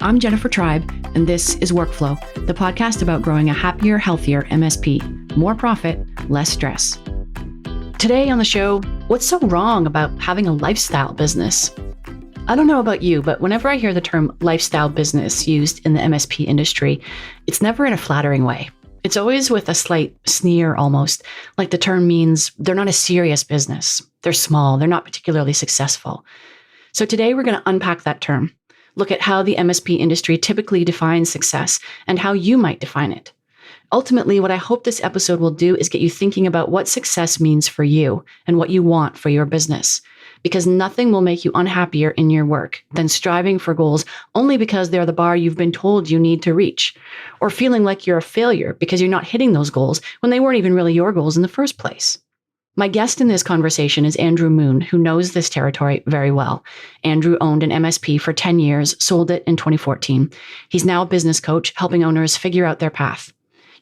I'm Jennifer Tribe, and this is Workflow, the podcast about growing a happier, healthier MSP. More profit, less stress. Today on the show, what's so wrong about having a lifestyle business? I don't know about you, but whenever I hear the term lifestyle business used in the MSP industry, it's never in a flattering way. It's always with a slight sneer almost, like the term means they're not a serious business. They're small, they're not particularly successful. So today we're going to unpack that term, look at how the MSP industry typically defines success and how you might define it. Ultimately, what I hope this episode will do is get you thinking about what success means for you and what you want for your business. Because nothing will make you unhappier in your work than striving for goals only because they're the bar you've been told you need to reach, or feeling like you're a failure because you're not hitting those goals when they weren't even really your goals in the first place. My guest in this conversation is Andrew Moon, who knows this territory very well. Andrew owned an MSP for 10 years, sold it in 2014. He's now a business coach, helping owners figure out their path.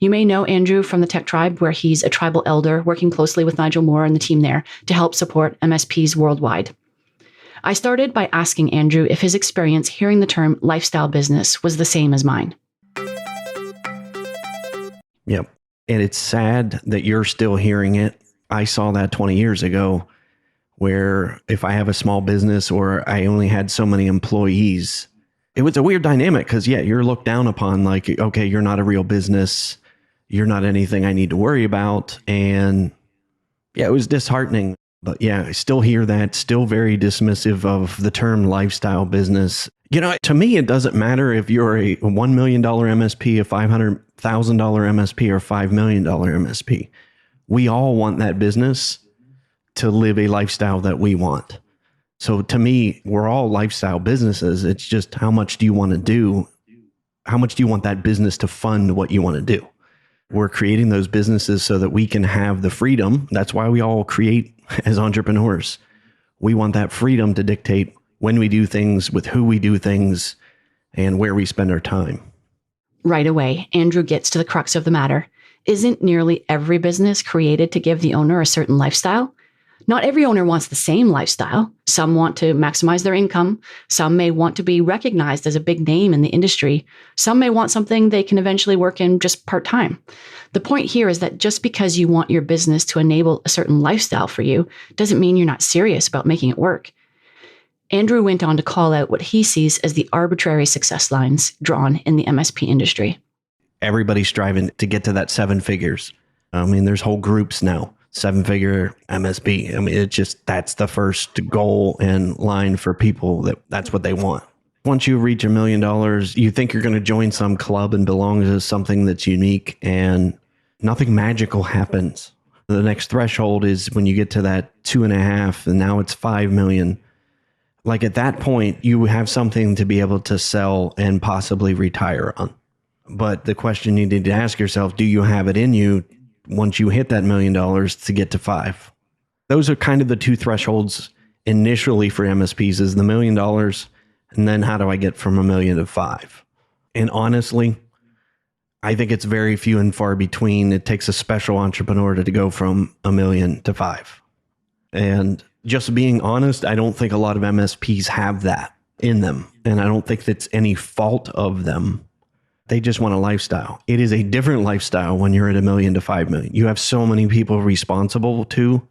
You may know Andrew from the Tech Tribe, where he's a tribal elder working closely with Nigel Moore and the team there to help support MSPs worldwide. I started by asking Andrew if his experience hearing the term lifestyle business was the same as mine. Yep. And it's sad that you're still hearing it. I saw that 20 years ago, where if I have a small business or I only had so many employees, it was a weird dynamic because, you're looked down upon like, okay, you're not a real business. You're not anything I need to worry about. And it was disheartening. But I still hear that, still very dismissive of the term lifestyle business. To me, it doesn't matter if you're a $1 million MSP, a $500,000 MSP, or $5 million MSP. We all want that business to live a lifestyle that we want. So to me, we're all lifestyle businesses. It's just how much do you want to do? How much do you want that business to fund what you want to do? We're creating those businesses so that we can have the freedom. That's why we all create as entrepreneurs. We want that freedom to dictate when we do things, with who we do things, and where we spend our time. Right away, Andrew gets to the crux of the matter. Isn't nearly every business created to give the owner a certain lifestyle? Not every owner wants the same lifestyle. Some want to maximize their income. Some may want to be recognized as a big name in the industry. Some may want something they can eventually work in just part-time. The point here is that just because you want your business to enable a certain lifestyle for you doesn't mean you're not serious about making it work. Andrew went on to call out what he sees as the arbitrary success lines drawn in the MSP industry. Everybody's striving to get to that 7 figures. There's whole groups now, 7-figure MSP. That's the first goal and line for people. That's what they want. Once you reach $1 million, you think you're going to join some club and belong to something that's unique, and nothing magical happens. The next threshold is when you get to that 2.5, and now it's 5 million. Like at that point, you have something to be able to sell and possibly retire on. But the question you need to ask yourself, do you have it in you once you hit that $1 million to get to 5? Those are kind of the two thresholds initially for MSPs, is the $1 million, and then how do I get from $1 million to 5? And honestly, I think it's very few and far between. It takes a special entrepreneur to go from $1 million to 5. And just being honest, I don't think a lot of MSPs have that in them. And I don't think that's any fault of them. They just want a lifestyle. It is a different lifestyle when you're at $1 million to 5 million. You have so many people responsible to,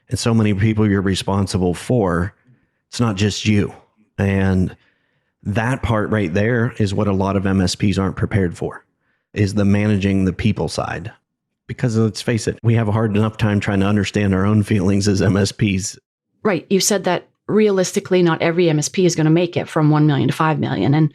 and so many people you're responsible for. It's not just you. And that part right there is what a lot of MSPs aren't prepared for, is the managing the people side. Because let's face it, we have a hard enough time trying to understand our own feelings as MSPs. Right. You said that realistically, not every MSP is going to make it from 1 million to 5 million. And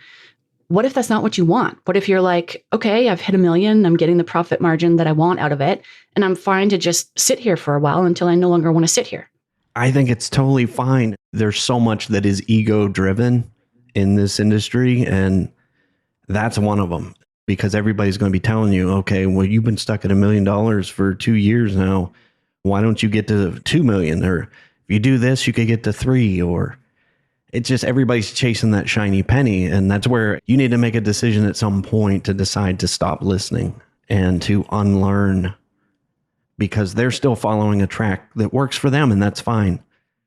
what if that's not what you want? What if you're like, okay, I've hit $1 million, I'm getting the profit margin that I want out of it, and I'm fine to just sit here for a while until I no longer want to sit here? I think it's totally fine. There's so much that is ego driven in this industry, and that's one of them, because everybody's going to be telling you, okay, well, you've been stuck at $1 million for 2 years now. Why don't you get to 2 million? Or if you do this, you could get to 3, or it's just everybody's chasing that shiny penny. And that's where you need to make a decision at some point to decide to stop listening and to unlearn, because they're still following a track that works for them, and that's fine.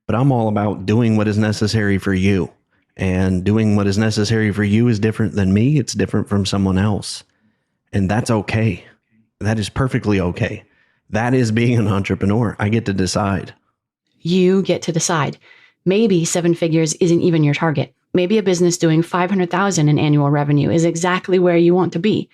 But I'm all about doing what is necessary for you. And doing what is necessary for you is different than me. It's different from someone else. And that's okay. That is perfectly okay. That is being an entrepreneur. I get to decide. You get to decide. Maybe seven figures isn't even your target. Maybe a business doing 500,000 in annual revenue is exactly where you want to be.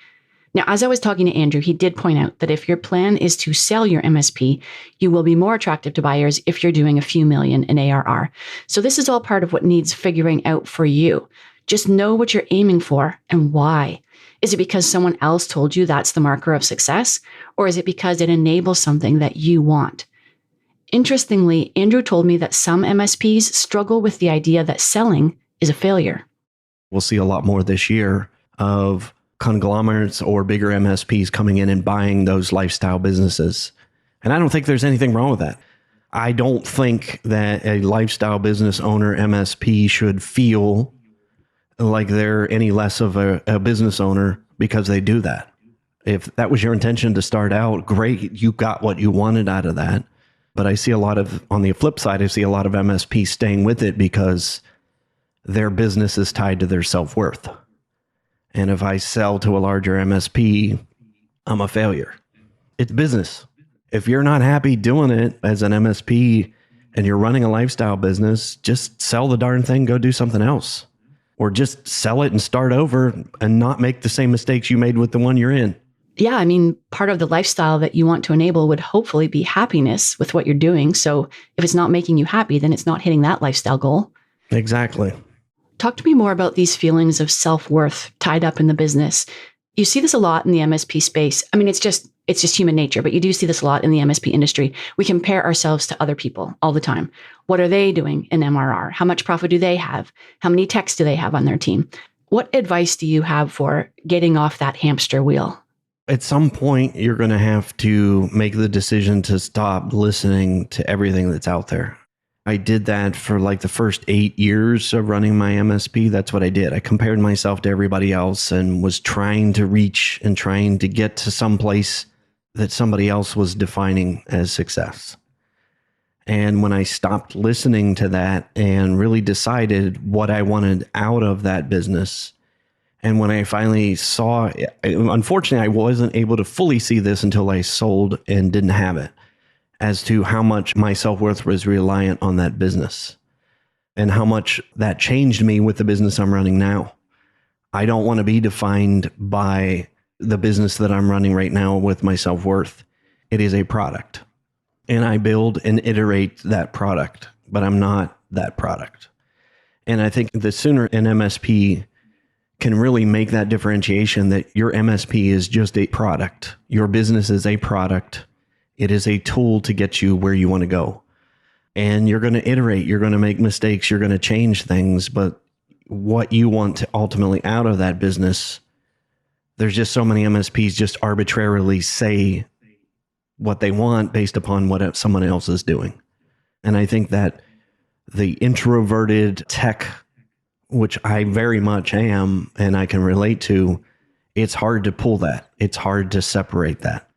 Now, as I was talking to Andrew, he did point out that if your plan is to sell your MSP, you will be more attractive to buyers if you're doing a few million in ARR. So this is all part of what needs figuring out for you. Just know what you're aiming for and why. Is it because someone else told you that's the marker of success? Or is it because it enables something that you want? Interestingly, Andrew told me that some MSPs struggle with the idea that selling is a failure. We'll see a lot more this year of conglomerates or bigger MSPs coming in and buying those lifestyle businesses. And I don't think there's anything wrong with that. I don't think that a lifestyle business owner MSP should feel like they're any less of a business owner because they do that. If that was your intention to start out, great, you got what you wanted out of that. But I see a lot of, on the flip side, I see a lot of MSPs staying with it because their business is tied to their self-worth. And if I sell to a larger MSP, I'm a failure. It's business. If you're not happy doing it as an MSP and you're running a lifestyle business, just sell the darn thing, go do something else. Or just sell it and start over and not make the same mistakes you made with the one you're in. Yeah, I mean, part of the lifestyle that you want to enable would hopefully be happiness with what you're doing. So if it's not making you happy, then it's not hitting that lifestyle goal. Exactly. Talk to me more about these feelings of self-worth tied up in the business. You see this a lot in the MSP space. I mean, it's just human nature, but you do see this a lot in the MSP industry. We compare ourselves to other people all the time. What are they doing in MRR? How much profit do they have? How many techs do they have on their team? What advice do you have for getting off that hamster wheel? At some point, you're going to have to make the decision to stop listening to everything that's out there. I did that for like the first 8 years of running my MSP. That's what I did. I compared myself to everybody else and was trying to reach and trying to get to some place that somebody else was defining as success. And when I stopped listening to that and really decided what I wanted out of that business, and when I finally saw, unfortunately, I wasn't able to fully see this until I sold and didn't have it, as to how much my self-worth was reliant on that business and how much that changed me with the business I'm running now. I don't want to be defined by the business that I'm running right now with my self-worth. It is a product, and I build and iterate that product, but I'm not that product. And I think the sooner an MSP can really make that differentiation that your MSP is just a product, your business is a product, it is a tool to get you where you want to go. And you're going to iterate, you're going to make mistakes, you're going to change things, but what you want to ultimately out of that business, there's just so many MSPs just arbitrarily say what they want based upon what someone else is doing. And I think that the introverted tech, which I very much am and I can relate to, it's hard to pull that. It's hard to separate that.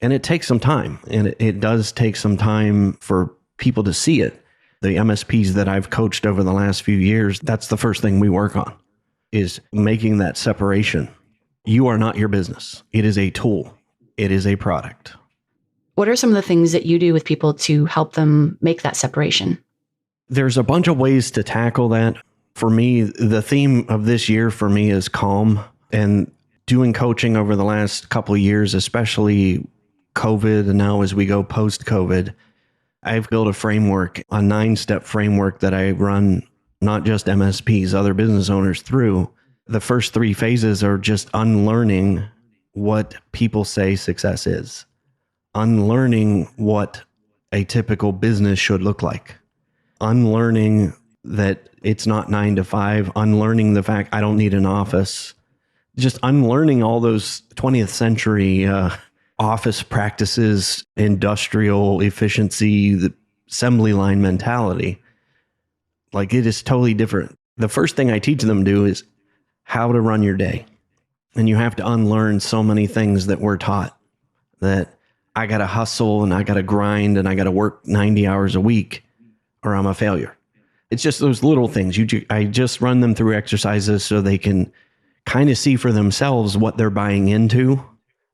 And it takes some time, and it does take some time for people to see it. The MSPs that I've coached over the last few years, that's the first thing we work on, is making that separation. You are not your business. It is a tool. It is a product. What are some of the things that you do with people to help them make that separation? There's a bunch of ways to tackle that. For me, the theme of this year for me is calm. And doing coaching over the last couple of years, especially COVID, and now as we go post-COVID, I've built a framework, a 9-step framework that I run not just MSPs, other business owners through. The first 3 phases are just unlearning what people say success is, unlearning what a typical business should look like, unlearning that it's not 9 to 5, unlearning the fact I don't need an office, just unlearning all those 20th century office practices, industrial efficiency, the assembly line mentality. Like, it is totally different. The first thing I teach them to do is how to run your day. And you have to unlearn so many things that we're taught, that I got to hustle and I got to grind and I got to work 90 hours a week or I'm a failure. It's just those little things. I just run them through exercises so they can kind of see for themselves what they're buying into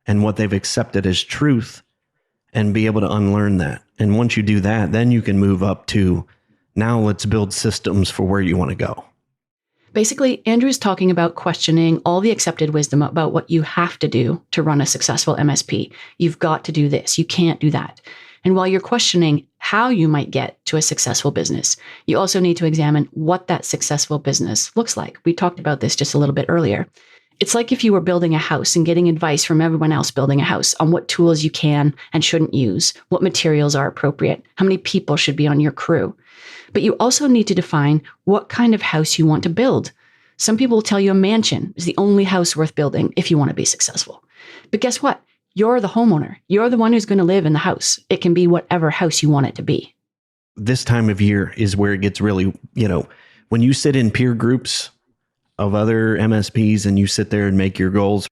and what they've accepted as truth and be able to unlearn that. And once you do that, then you can move up to now let's build systems for where you want to go. Basically, Andrew's talking about questioning all the accepted wisdom about what you have to do to run a successful MSP. You've got to do this. You can't do that. And while you're questioning how you might get to a successful business, you also need to examine what that successful business looks like. We talked about this just a little bit earlier. It's like if you were building a house and getting advice from everyone else building a house on what tools you can and shouldn't use, what materials are appropriate, how many people should be on your crew. But you also need to define what kind of house you want to build. Some people will tell you a mansion is the only house worth building if you want to be successful. But guess what? You're the homeowner. You're the one who's going to live in the house. It can be whatever house you want it to be. This time of year is where it gets really, when you sit in peer groups of other MSPs and you sit there and make your goals,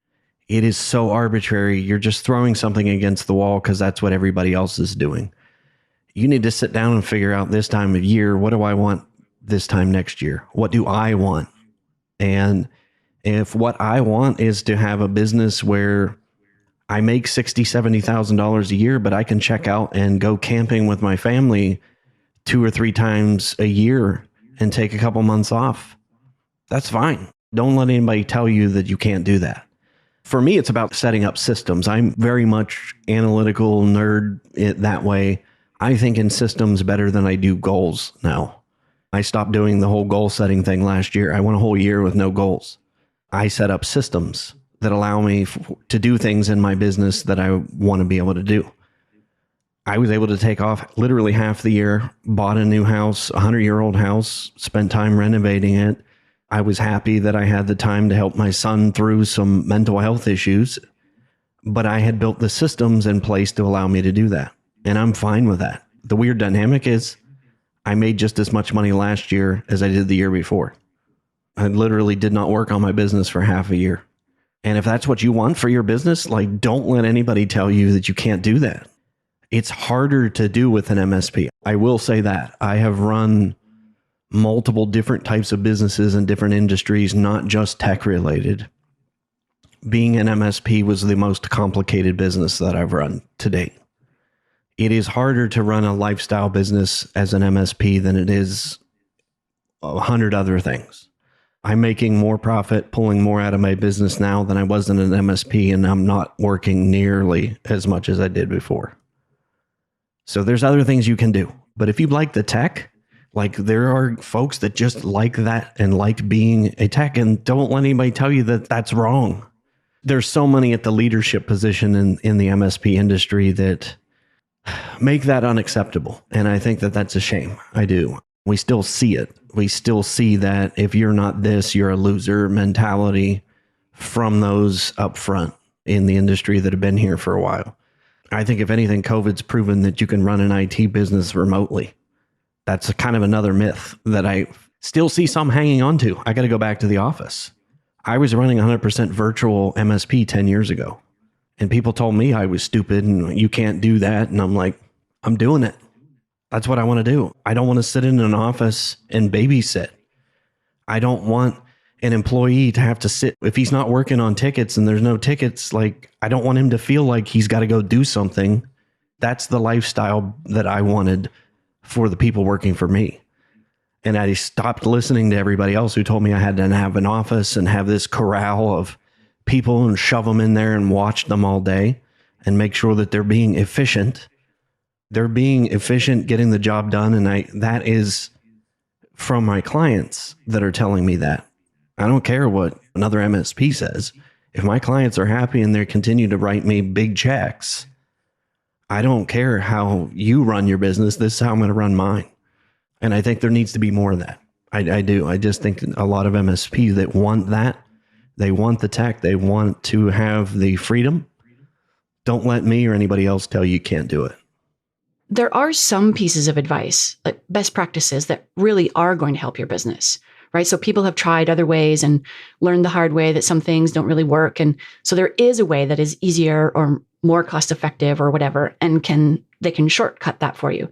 it is so arbitrary. You're just throwing something against the wall because that's what everybody else is doing. You need to sit down and figure out this time of year, what do I want this time next year? What do I want? And if what I want is to have a business where I make $60,000, $70,000 a year, but I can check out and go camping with my family 2 or 3 times a year and take a couple months off, that's fine. Don't let anybody tell you that you can't do that. For me, it's about setting up systems. I'm very much analytical nerd that way. I think in systems better than I do goals now. I stopped doing the whole goal setting thing last year. I went a whole year with no goals. I set up systems that allow me to do things in my business that I want to be able to do. I was able to take off literally half the year, bought a new house, a 100-year-old house, spent time renovating it. I was happy that I had the time to help my son through some mental health issues, but I had built the systems in place to allow me to do that. And I'm fine with that. The weird dynamic is I made just as much money last year as I did the year before. I literally did not work on my business for half a year. And if that's what you want for your business, don't let anybody tell you that you can't do that. It's harder to do with an MSP. I will say that. I have run multiple different types of businesses in different industries, not just tech related. Being an MSP was the most complicated business that I've run to date. It is harder to run a lifestyle business as an MSP than it is 100 other things. I'm making more profit, pulling more out of my business now than I was in an MSP, and I'm not working nearly as much as I did before. So there's other things you can do. But if you like the tech, there are folks that just like that and like being a tech, and don't let anybody tell you that that's wrong. There's so many at the leadership position in the MSP industry that make that unacceptable. And I think that that's a shame. I do. We still see it. We still see that if you're not this, you're a loser mentality from those up front in the industry that have been here for a while. I think if anything, COVID's proven that you can run an IT business remotely. That's kind of another myth that I still see some hanging on to. I got to go back to the office. I was running 100% virtual MSP 10 years ago. And people told me I was stupid and you can't do that. And I'm like, I'm doing it. That's what I want to do. I don't want to sit in an office and babysit. I don't want an employee to have to sit. If he's not working on tickets and there's no tickets, I don't want him to feel like he's got to go do something. That's the lifestyle that I wanted for the people working for me. And I stopped listening to everybody else who told me I had to have an office and have this corral of people and shove them in there and watch them all day and make sure that they're being efficient. They're being efficient, getting the job done. And that is from my clients that are telling me that. I don't care what another MSP says. If my clients are happy and they continue to write me big checks, I don't care how you run your business. This is how I'm going to run mine. And I think there needs to be more of that. I do. I just think a lot of MSPs that want that, they want the tech, they want to have the freedom. Don't let me or anybody else tell you can't do it. There are some pieces of advice, like best practices, that really are going to help your business, right? So people have tried other ways and learned the hard way that some things don't really work. And so there is a way that is easier or more cost effective or whatever, and they can shortcut that for you.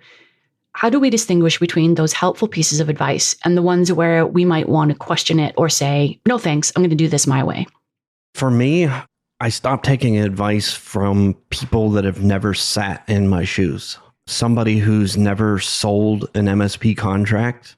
How do we distinguish between those helpful pieces of advice and the ones where we might want to question it or say, no thanks, I'm going to do this my way? For me, I stopped taking advice from people that have never sat in my shoes. Somebody who's never sold an MSP contract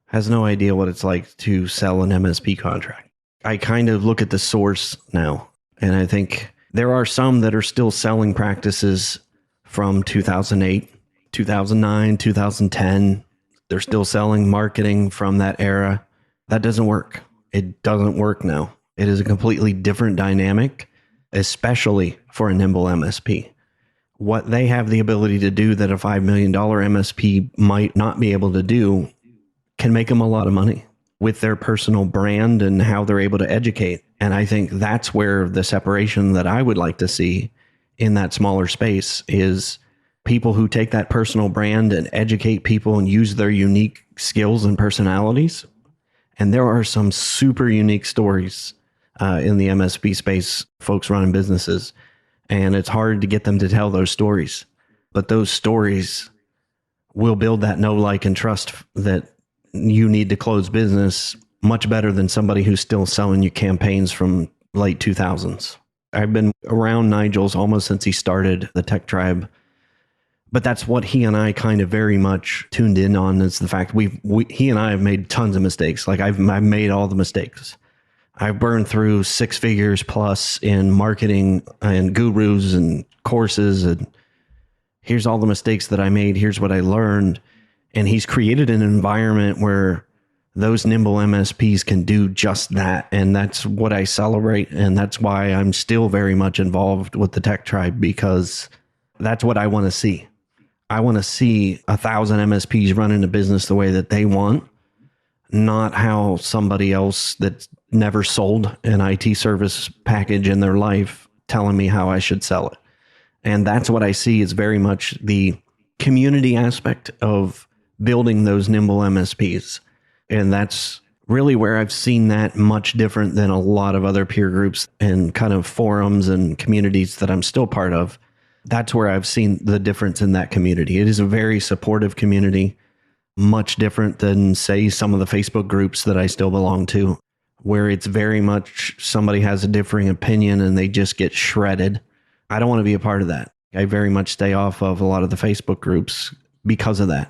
has no idea what it's like to sell an MSP contract. I kind of look at the source now, and I think there are some that are still selling practices from 2008, 2009, 2010. They're still selling marketing from that era. That doesn't work. It doesn't work now. It is a completely different dynamic, especially for a nimble MSP. What they have the ability to do that a $5 million MSP might not be able to do can make them a lot of money with their personal brand and how they're able to educate. And I think that's where the separation that I would like to see in that smaller space is people who take that personal brand and educate people and use their unique skills and personalities. And there are some super unique stories in the MSP space, folks running businesses, and it's hard to get them to tell those stories. But those stories will build that know, like, and trust that you need to close business much better than somebody who's still selling you campaigns from late 2000s. I've been around Nigel's almost since he started the Tech Tribe, but that's what he and I kind of very much tuned in on, is the fact he and I have made tons of mistakes. Like I've made all the mistakes. I've burned through 6 figures plus in marketing and gurus and courses, and here's all the mistakes that I made. Here's what I learned. And he's created an environment where those nimble MSPs can do just that. And that's what I celebrate. And that's why I'm still very much involved with the Tech Tribe, because that's what I want to see. I want to see 1,000 MSPs running a business the way that they want, not how somebody else that's never sold an IT service package in their life telling me how I should sell it. And that's what I see is very much the community aspect of building those nimble MSPs. And that's really where I've seen that much different than a lot of other peer groups and kind of forums and communities that I'm still part of. That's where I've seen the difference in that community. It is a very supportive community, much different than, say, some of the Facebook groups that I still belong to, where it's very much somebody has a differing opinion and they just get shredded. I don't want to be a part of that. I very much stay off of a lot of the Facebook groups because of that.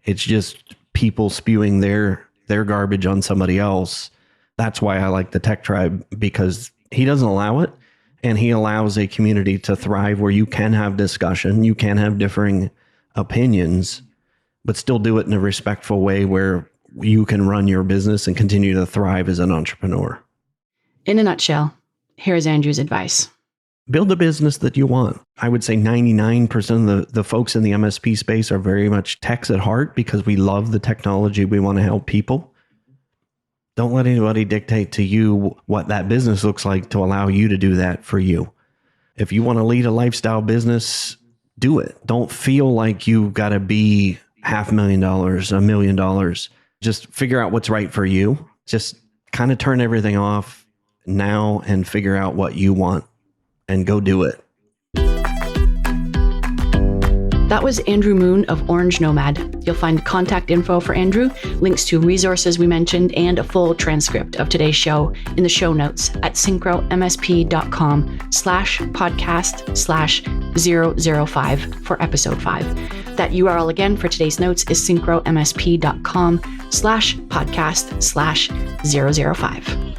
It's just people spewing their garbage on somebody else. That's why I like the Tech Tribe, because he doesn't allow it, and he allows a community to thrive where you can have discussion, you can have differing opinions, but still do it in a respectful way where you can run your business and continue to thrive as an entrepreneur. In a nutshell, here's Andrew's advice. Build a business that you want. I would say 99% of the folks in the MSP space are very much techs at heart because we love the technology. We want to help people. Don't let anybody dictate to you what that business looks like to allow you to do that for you. If you want to lead a lifestyle business, do it. Don't feel like you've got to be $500,000, $1 million. Just figure out what's right for you. Just kind of turn everything off now and figure out what you want and go do it. That was Andrew Moon of Orange Nomad. You'll find contact info for Andrew, links to resources we mentioned, and a full transcript of today's show in the show notes at syncromsp.com/podcast/005 for episode 5. That URL again for today's notes is syncromsp.com/podcast/005.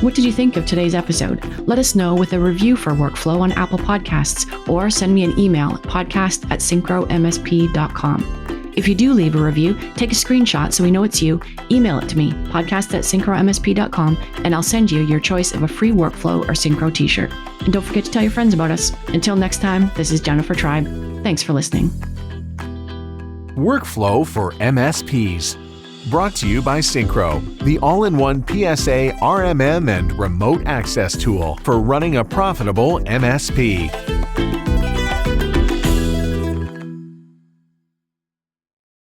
What did you think of today's episode? Let us know with a review for Workflow on Apple Podcasts, or send me an email at podcast@syncromsp.com. If you do leave a review, take a screenshot so we know it's you, email it to me, podcast@syncromsp.com, and I'll send you your choice of a free Workflow or Syncro t-shirt. And don't forget to tell your friends about us. Until next time, this is Jennifer Tribe. Thanks for listening. Workflow for MSPs. Brought to you by Syncro, the all-in-one PSA, RMM, and remote access tool for running a profitable MSP.